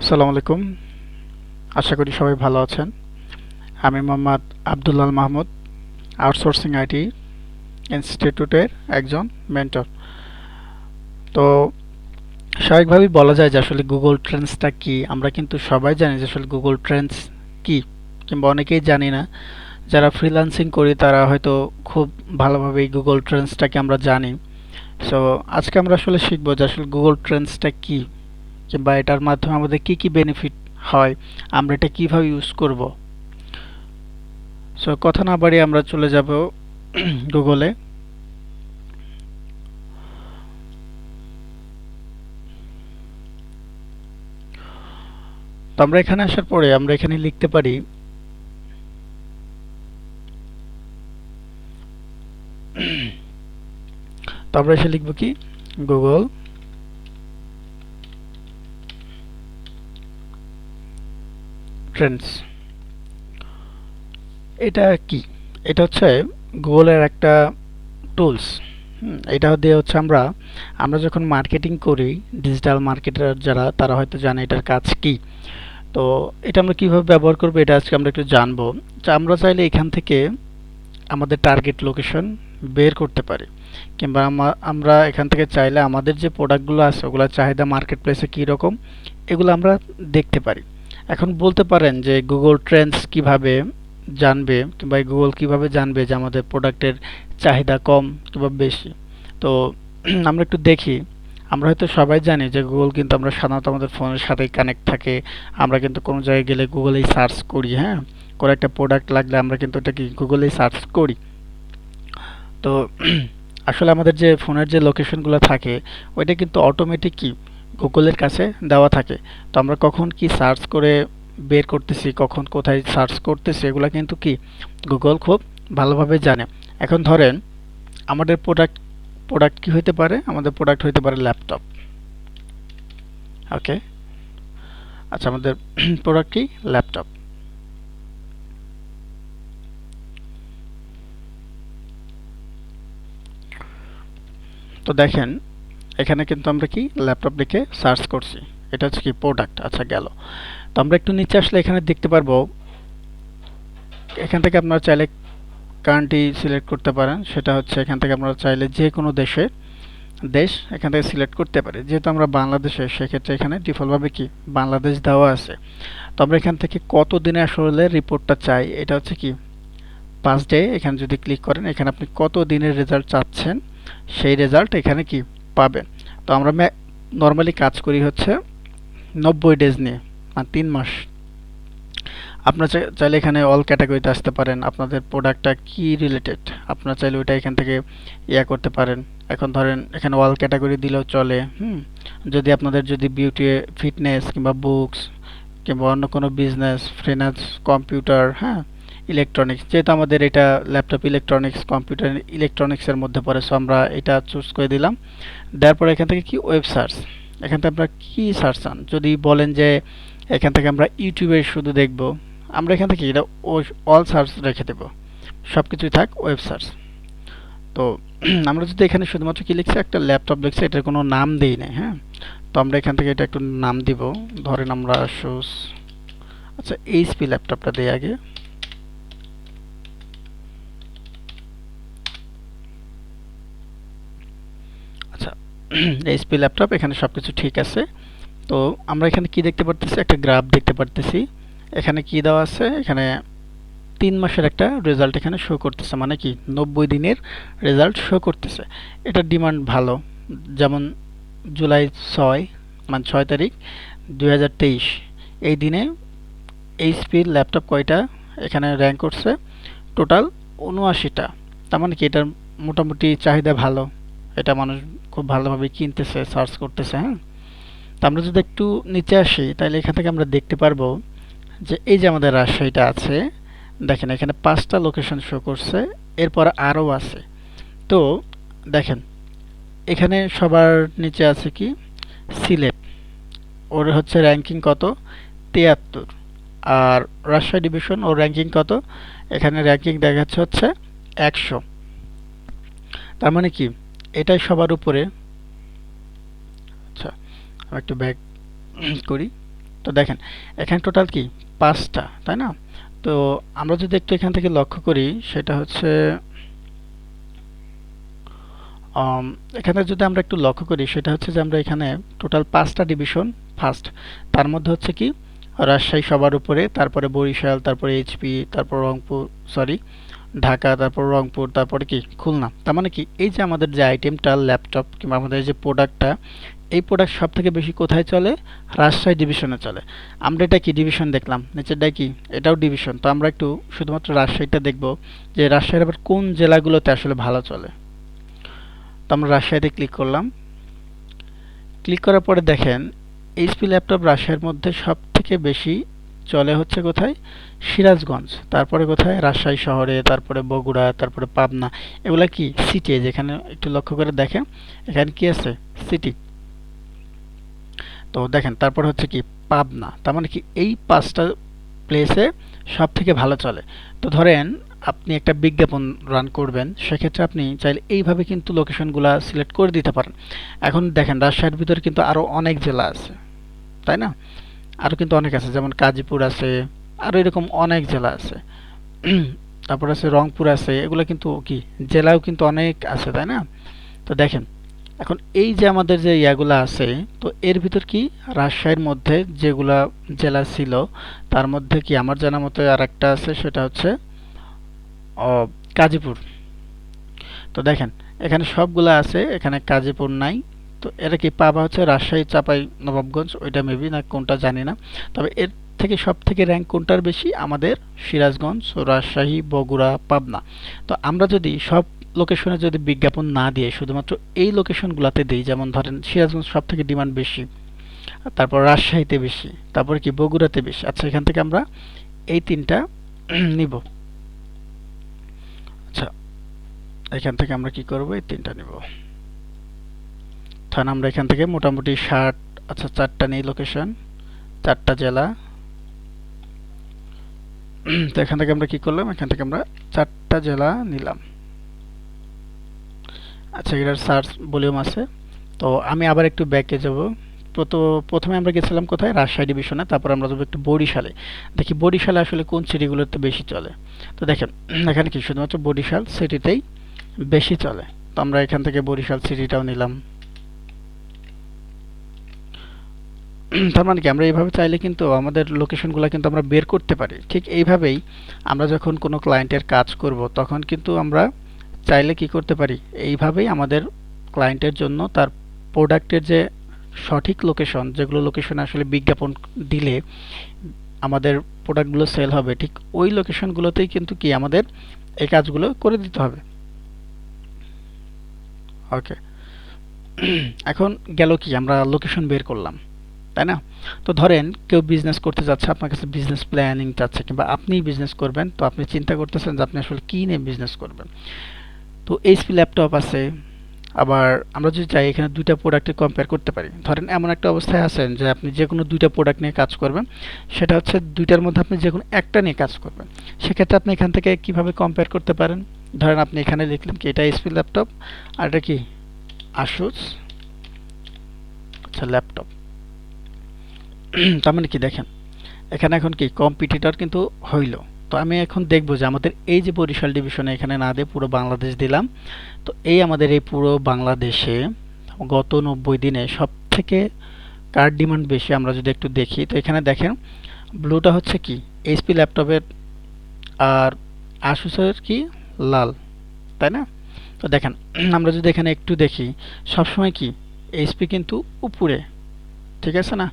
আসসালামু আলাইকুম। আশা করি সবাই ভালো আছেন। আমি মোহাম্মদ আব্দুল্লাল মাহমুদ, আউটসোর্সিং আইটি ইনস্টিটিউটের একজন মেন্টর। তো স্বাভাবিকভাবেই বলা যায় যে আসলে গুগল ট্রেন্ডসটা কি। আমরা কিন্তু সবাই জানি যে আসলে গুগল ট্রেন্ডস কি, কিংবা অনেকেই জানি না। যারা ফ্রিল্যান্সিং করি তারা হয়তো খুব ভালোভাবে এই গুগল ট্রেন্ডসটাকে আমরা জানি। সো আজকে আমরা আসলে শিখবো যে আসলে গুগল ট্রেন্ডসটা কি, কিংবা এটার মাধ্যমে আমাদের কি কি বেনিফিট হয়, আমরা এটা কিভাবে ইউজ করব। সো কথা না বাড়িয়ে আমরা চলে যাব গুগলে। তো আমরা এখানে আসার পরে আমরা এখানে লিখতে পারি তো আমরা এসে লিখব কি গুগল ট্রেন্ডস। এটা কি? এটা হচ্ছে গুগলের একটা টুলস। এটা দিয়ে হচ্ছে আমরা আমরা যখন মার্কেটিং করি, ডিজিটাল মার্কেটার যারা তারা হয়তো জানে এটার কাজ কি। তো এটা আমরা কিভাবে ব্যবহার করবো এটা আজকে আমরা একটু জানবো। যে আমরা চাইলে এখান থেকে আমাদের টার্গেট লোকেশন বের করতে পারি, কিংবা আমরা এখান থেকে চাইলে আমাদের যে প্রোডাক্টগুলো আছে ওগুলোর চাহিদা মার্কেট প্লেসে কীরকম এগুলো আমরা দেখতে পারি। এখন বলতে পারেন যে গুগল ট্রেন্ডস কিভাবে জানবে, কিংবা গুগল কিভাবে জানবে যে আমাদের প্রোডাক্টের চাহিদা কম কিংবা বেশি। তো আমরা একটু দেখি। আমরা হয়তো সবাই জানি যে গুগল কিন্তু আমরা সাধারণত আমাদের ফোনের সাথেই কানেক্ট থাকে। আমরা কিন্তু কোনো জায়গায় গেলে গুগলেই সার্চ করি। হ্যাঁ, কোনো একটা প্রোডাক্ট লাগলে আমরা কিন্তু এটা কি গুগলেই সার্চ করি। তো আসলে আমাদের যে ফোনের যে লোকেশনগুলো থাকে ওইটা কিন্তু অটোমেটিক কি গুগলের কাছে দেওয়া থাকে। তো আমরা কখন কি সার্চ করে বের করতেছি, কখন কোথায় সার্চ করতেছি, এগুলো কিন্তু কি গুগল খুব ভালোভাবে জানে। এখন ধরেন আমাদের প্রোডাক্ট প্রোডাক্ট কি হইতে পারে, আমাদের প্রোডাক্ট হইতে পারে ল্যাপটপ। ওকে, আচ্ছা আমাদের প্রোডাক্ট কি ল্যাপটপ। তো দেখেন এখানে কিন্তু আমরা কি ল্যাপটপ লিখে সার্চ করছি। এটা হচ্ছে কি প্রোডাক্ট। আচ্ছা গেল। তো আমরা একটু নিচে আসলে এখানে দেখতে পারবো, এখান থেকে আপনারা চাইলে কান্ট্রি সিলেক্ট করতে পারেন। সেটা হচ্ছে এখান থেকে আপনারা চাইলে যে কোনো দেশ এখান থেকে সিলেক্ট করতে পারি। যেহেতু আমরা বাংলাদেশে, সেক্ষেত্রে এখানে ডিফল্টভাবে কি বাংলাদেশ দেওয়া আছে। তো আমরা এখান থেকে কত দিনে আসলে রিপোর্টটা চাই, এটা হচ্ছে কি 5 ডে। এখানে যদি ক্লিক করেন এখানে আপনি কত দিনের রেজাল্ট চাচ্ছেন সেই রেজাল্ট এখানে কি পাবেন। তো আমরা নর্মালি কাজ করি হচ্ছে 90 ডেজ নিয়ে, মানে 3 মাস। আপনারা চাইলে এখানে অল ক্যাটাগরিতে আসতে পারেন, আপনাদের প্রোডাক্টটা কি রিলেটেড আপনারা চাইলে ওইটা এখান থেকে ইয়া করতে পারেন। এখন ধরেন এখানে অল ক্যাটাগরি দিলেও চলে। যদি আপনাদের যদি বিউটি, ফিটনেস কিংবা বুকস কিংবা অন্য কোনো বিজনেস, ফিনান্স, কম্পিউটার, হ্যাঁ, ইলেকট্রনিক্স, যেহেতু আমাদের এটা ল্যাপটপ ইলেকট্রনিক্স, কম্পিউটার ইলেকট্রনিক্সের মধ্যে পড়ে, সো আমরা এটা চুজ করে দিলাম। দেওয়ার পরে এখান থেকে কি ওয়েব সার্চ, এখান থেকে আপনারা কি সার্চ চান। যদি বলেন যে এখান থেকে আমরা ইউটিউবে শুধু দেখব, আমরা এখান থেকে এটা অল সার্চ রেখে দেব, সব কিছুই থাক ওয়েব সার্চ। তো আমরা যদি এখানে শুধুমাত্র কি লিখছি, একটা ল্যাপটপ লিখছি, এটার কোনো নাম দেই নাই। হ্যাঁ, তো আমরা এখান থেকে এটা একটু নাম দিব। ধরেন আমরা আসুস, আচ্ছা এইচপি ল্যাপটপটা দিই আগে। আচ্ছা এইচপি ল্যাপটপ, এখানে সব কিছু ঠিক আছে। তো আমরা এখানে কি দেখতে পারতেছি, একটা গ্রাফ দেখতে পারতেছি। এখানে কি দেওয়া আছে, এখানে 3 মাসের একটা রেজাল্ট এখানে শো করতেছে, মানে কি 90 দিনের রেজাল্ট শো করতেছে। এটার ডিমান্ড ভালো। যেমন জুলাই 6, মানে 6 তারিখ 2023, এই দিনে এইচপির ল্যাপটপ কয়টা এখানে র্যাঙ্ক করছে, টোটাল 79টা। তার মানে কি এটার মোটামুটি চাহিদা ভালো, এটা মানুষ খুব ভালোভাবে কিনতেছে, সার্চ করতেছে। হ্যাঁ, তা আমরা যদি একটু নিচে আসি তাহলে এখান থেকে আমরা দেখতে পারবো যে এই যে আমাদের রাজশাহীটা আছে, দেখেন এখানে 5টা লোকেশন শো করছে, এরপর আরও আছে। তো দেখেন এখানে সবার নিচে আছে কি সিলেট, ওর হচ্ছে র্যাঙ্কিং কত 73। আর রাজশাহী ডিভিশন ওর র্যাঙ্কিং কত, এখানে র্যাঙ্কিং দেখাচ্ছে হচ্ছে 100। তার মানে কি এটাই সবার উপরে। আচ্ছা আমি একটু ব্যাক করি। তো দেখেন এখানে টোটাল কি 5টা, তাই না? তো আমরা যদি একটু এখান থেকে লক্ষ্য করি সেটা হচ্ছে আম, এখানে যদি আমরা একটু লক্ষ্য করি সেটা হচ্ছে যে আমরা এখানে টোটাল 5টা ডিভিশন ফার্স্ট, তার মধ্যে হচ্ছে কি রাজশাহী সবার উপরে, তারপরে বরিশাল, তারপরে এইচপি, তারপর রংপুর, সরি ঢাকা, তারপর রংপুর, তারপরে কি খুলনা। তার মানে কি এই যে আমাদের যে আইটেমটা ল্যাপটপ কিংবা আমাদের যে প্রোডাক্টটা, এই প্রোডাক্ট সব থেকে বেশি কোথায় চলে? রাজশাহী ডিভিশনে চলে। আমরা এটা কি ডিভিশন দেখলাম, নিচেরটা কি এটাও ডিভিশন। তো আমরা একটু শুধুমাত্র রাজশাহীটা দেখব যে রাজশাহীর আবার কোন জেলাগুলোতে আসলে ভালো চলে। তো আমরা রাজশাহীতে ক্লিক করলাম। ক্লিক করার পরে দেখেন এইচপি ল্যাপটপ রাজশাহীর মধ্যে সব থেকে বেশি চলে হচ্ছে কোথায়? সিরাজগঞ্জ, তারপরে কোথায়? রাজশাহী শহরে, তারপরে বগুড়া, তারপরে পাবনা। এগুলা কি সিটি, যেখানে একটু লক্ষ্য করে দেখেন এখানে কি আছে? সিটি। তো দেখেন তারপর হচ্ছে কি পাবনা। তার মানে কি এই 5টা প্লেসে সব থেকে ভালো চলে। তো ধরেন আপনি একটা বিজ্ঞাপন রান করবেন, সেক্ষেত্রে আপনি চাইলে এইভাবে কিন্তু লোকেশনগুলা সিলেক্ট করে দিতে পারেন। এখন দেখেন রাজশাহীর ভিতরে কিন্তু আরও অনেক জেলা আছে, তাই না? আরও কিন্তু অনেক আছে, যেমন গাজীপুর আছে, আরও এরকম অনেক জেলা আছে। তারপর আছে রংপুর আছে, এগুলো কিন্তু কি জেলাও কিন্তু অনেক আছে, তাই না? তো দেখেন এখন এই যে আমাদের যে ইয়াগুলা আছে, তো এর ভিতর কি রাজশাহীর মধ্যে যেগুলা জেলা ছিল তার মধ্যে কি আমার জানা মতে আর একটা আছে, সেটা হচ্ছে গাজীপুর। তো দেখেন এখানে সবগুলা আছে, এখানে গাজীপুর নাই। তো এটা কি পাবা হচ্ছে রাজশাহী, চাপাই নবাবগঞ্জ, ওইটা মেবি না কোনটা জানি না। তবে এর থেকে সব থেকে র্যাঙ্ক কোনটার বেশি? আমাদের সিরাজগঞ্জ, রাজশাহী, বগুড়া, পাবনা। তো আমরা যদি সব লোকেশনে যদি বিজ্ঞাপন না দিয়ে শুধুমাত্র এই লোকেশনগুলোতে দিই, যেমন ধরেন সিরাজগঞ্জ সব থেকে ডিমান্ড বেশি, তারপর রাজশাহীতে বেশি, তারপর কি বগুড়াতে বেশি। আচ্ছা এখান থেকে আমরা এই 3টা নিব। আচ্ছা এখান থেকে আমরা কি করব? এই 3টা নিব। তাহলে আমরা এখান থেকে মোটামুটি 60, আচ্ছা 4টা নেই লোকেশন, 4টা জেলা। তো এখান থেকে আমরা কি করলাম? এখান থেকে আমরা 4টা জেলা নিলাম। আচ্ছা এটার সার্চ ভলিউম আছে। তো আমি আবার একটু ব্যাকে যাব। প্রথমে আমরা গেছিলাম কোথায়? রাজশাহী ডিভিশনে। তারপর আমরা যাবো একটু বরিশালে, দেখি বরিশালে আসলে কোন সিটিগুলোতে বেশি চলে। তো দেখেন এখানে কি শুধুমাত্র বরিশাল সিটিতেই বেশি চলে। তো আমরা এখান থেকে বরিশাল সিটিটাও নিলাম। তার মানে কি আমরা এইভাবে চাইলে কিন্তু আমাদের লোকেশনগুলো কিন্তু আমরা বের করতে পারি। ঠিক এইভাবেই আমরা যখন কোনো ক্লায়েন্টের কাজ করব তখন কিন্তু আমরা চাইলে কি করতে পারি? এইভাবেই আমাদের ক্লায়েন্টের জন্য তার প্রোডাক্টের যে সঠিক লোকেশন, যেগুলো লোকেশনে আসলে বিজ্ঞাপন দিলে আমাদের প্রোডাক্টগুলো সেল হবে, ঠিক ওই লোকেশনগুলোতেই কিন্তু কি আমাদের এই কাজগুলো করে দিতে হবে। ওকে, এখন গেল কি আমরা লোকেশন বের করলাম, তাই না? তো ধরেন কেউ বিজনেস করতে যাচ্ছে, আপনার কাছে বিজনেস প্ল্যানিং চাচ্ছে, কিংবা আপনিই বিজনেস করবেন, তো আপনি চিন্তা করতেছেন যে আপনি আসলে কী নিয়ে বিজনেস করবেন। তো এইচপি ল্যাপটপ আছে, আবার আমরা যদি চাই এখানে 2টা প্রোডাক্টে কম্পেয়ার করতে পারি। ধরেন এমন একটা অবস্থায় আছেন যে আপনি যে কোনো 2টা প্রোডাক্ট নিয়ে কাজ করবেন, সেটা হচ্ছে 2টার মধ্যে আপনি যে কোনো একটা নিয়ে কাজ করবেন। সেক্ষেত্রে আপনি এখান থেকে কিভাবে কম্পেয়ার করতে পারেন? ধরেন আপনি এখানে লিখলেন কি এটা এইচপি ল্যাপটপ, আর এটা কি আসুস, আচ্ছা ল্যাপটপ। তার মানে কি দেখেন এখানে এখন কি কম্পিটিটর কিন্তু হইল। তো আমি এখন দেখব যে আমাদের এই যে বরিশাল ডিভিশনে এখানে না দিয়ে পুরো বাংলাদেশ দিলাম। তো এই আমাদের এই পুরো বাংলাদেশে গত 90 দিনে সব থেকে কার ডিমান্ড বেশি আমরা যদি একটু দেখি, তো এখানে দেখেন ব্লুটা হচ্ছে কি এইচপি ল্যাপটপের, আর আসুসের কি লাল, তাই না? তো দেখেন আমরা যদি এখানে একটু দেখি সবসময় কি এইচপি কিন্তু উপরে, ঠিক আছে না?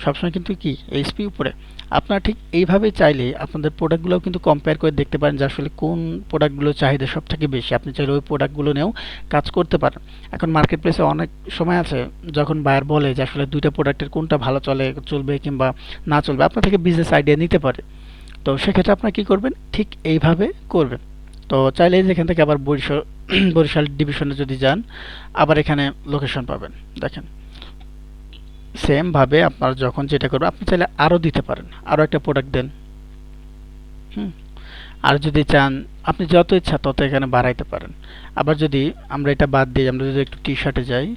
সবসময় কিন্তু কি এইচপি উপরে। আপনারা ঠিক এইভাবেই চাইলে আপনাদের প্রোডাক্টগুলোও কিন্তু কম্পেয়ার করে দেখতে পারেন যে আসলে কোন প্রোডাক্টগুলোর চাহিদা সব থেকে বেশি। আপনি চাইলে ওই প্রোডাক্টগুলো নিয়েও কাজ করতে পারেন। এখন মার্কেট প্লেসে অনেক সময় আছে যখন বায়ার বলে যে আসলে 2টা প্রোডাক্টের কোনটা ভালো চলবে কিংবা না চলবে, আপনার থেকে বিজনেস আইডিয়া নিতে পারে। তো সেক্ষেত্রে আপনারা কী করবেন? ঠিক এইভাবে করবেন। তো চাইলে যেখান থেকে আবার বরিশাল বরিশাল ডিভিশনে যদি যান, আবার এখানে লোকেশন পাবেন। দেখেন সেম ভাবে আপনারা যখন যেটা করবেন, আপনি চাইলে আরও দিতে পারেন, আরও একটা প্রোডাক্ট দেন। হুম, আর যদি চান আপনি যত ইচ্ছা তত এখানে বাড়াইতে পারেন। আবার যদি আমরা এটা বাদ দিই, আমরা যদি একটু টি শার্টে যাই,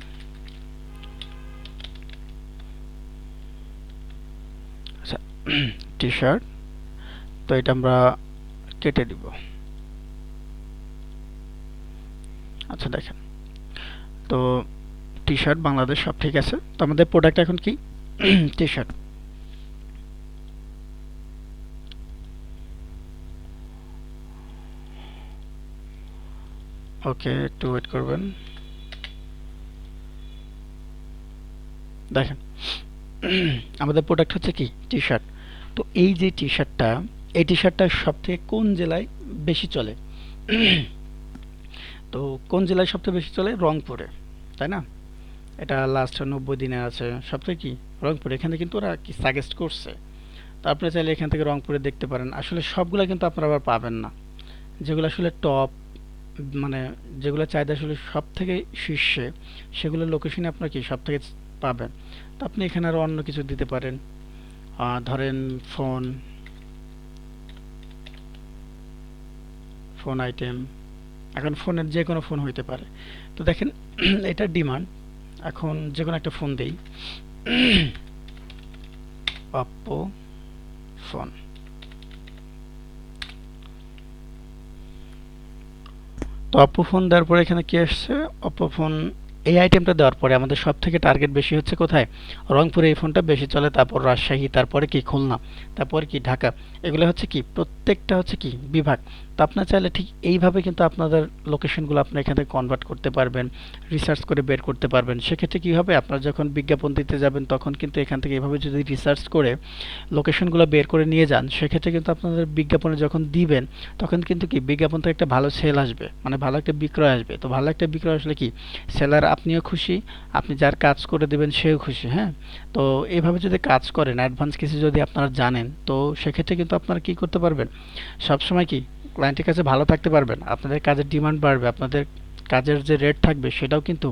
টি শার্ট, তো এটা আমরা কেটে দিব। আচ্ছা দেখেন, তো টি শার্ট বাংলাদেশ সব ঠিক আছে। তো আমাদের প্রোডাক্ট এখন কি? T shirt. ওকে, একটু ওয়েট করবেন। দেখেন আমাদের প্রোডাক্ট হচ্ছে কি? T shirt. তো এই যে টি শার্টটা, এই টি শার্টটা সব থেকে কোন জেলায় বেশি চলে? তো কোন জেলায় সবচেয়ে বেশি চলে? রংপুরে, তাই না? এটা লাস্ট 90 দিনে আছে সবথেকে কি? রংপুরে। এখানে কিন্তু ওরা কি সাজেস্ট করছে। তো আপনি চাইলে এখান থেকে রংপুরে দেখতে পারেন। আসলে সবগুলা কিন্তু আপনারা আবার পাবেন না। যেগুলো আসলে টপ, মানে যেগুলো চাহিদা আসলে সব থেকে শীর্ষে, সেগুলো লোকেশনে আপনার কি সব থেকে পাবেন। তো আপনি এখানে আরো অন্য কিছু দিতে পারেন। ধরেন ফোন, ফোন আইটেম। এখন ফোনের যে কোনো ফোন হইতে পারে। তো দেখেন এটা ডিমান্ড। এখন যে কোনো একটা ফোন দেই, অপ্পো ফোন। তো অপ্পো ফোন দেওয়ার পরে এখানে কি আসছে? অপ্পো ফোন, এই আইটেমটা দেওয়ার পরে আমাদের সব থেকে টার্গেট বেশি হচ্ছে কোথায়? রংপুরে এই ফোনটা বেশি চলে, তারপর রাজশাহী, তারপরে কি খুলনা, তারপরে কি ঢাকা। এগুলো হচ্ছে কি প্রত্যেকটা হচ্ছে কি বিভাগ। তো আপনার চাইলে ঠিক এইভাবে কিন্তু আপনাদের লোকেশনগুলো আপনি এখান থেকে কনভার্ট করতে পারবেন, রিসার্চ করে বের করতে পারবেন। সেক্ষেত্রে কি হবে? আপনারা যখন বিজ্ঞাপন দিতে যাবেন তখন কিন্তু এখান থেকে এভাবে যদি রিসার্চ করে লোকেশনগুলো বের করে নিয়ে যান, সেক্ষেত্রে কিন্তু আপনাদের বিজ্ঞাপনে যখন দিবেন তখন কিন্তু কি বিজ্ঞাপন থেকে একটা ভালো সেল আসবে, মানে ভালো একটা বিক্রয় আসবে। তো ভালো একটা বিক্রয় আসলে কি সেলার আপনিও খুশি, আপনি যার কাজ করে দেবেন সেও খুশি। হ্যাঁ, তো এইভাবে যদি কাজ করেন, অ্যাডভান্স কিছু যদি আপনারা জানেন, তো সেক্ষেত্রে কিন্তু আপনারা কি করতে পারবেন? সবসময় কি ক্লায়েন্টের কাছে ভালো থাকতে পারবেন, আপনাদের কাজের ডিমান্ড বাড়বে, আপনাদের কাজের যে রেট থাকবে সেটাও কিন্তু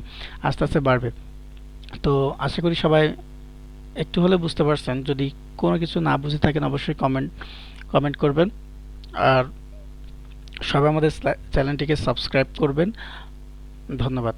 আস্তে আস্তে বাড়বে। তো আশা করি সবাই একটু হলে বুঝতে পারছেন। যদি কোনো কিছু না বুঝে থাকেন অবশ্যই কমেন্ট কমেন্ট করবেন। আর সবাই আমাদের চ্যানেলটিকে সাবস্ক্রাইব করবেন। ধন্যবাদ।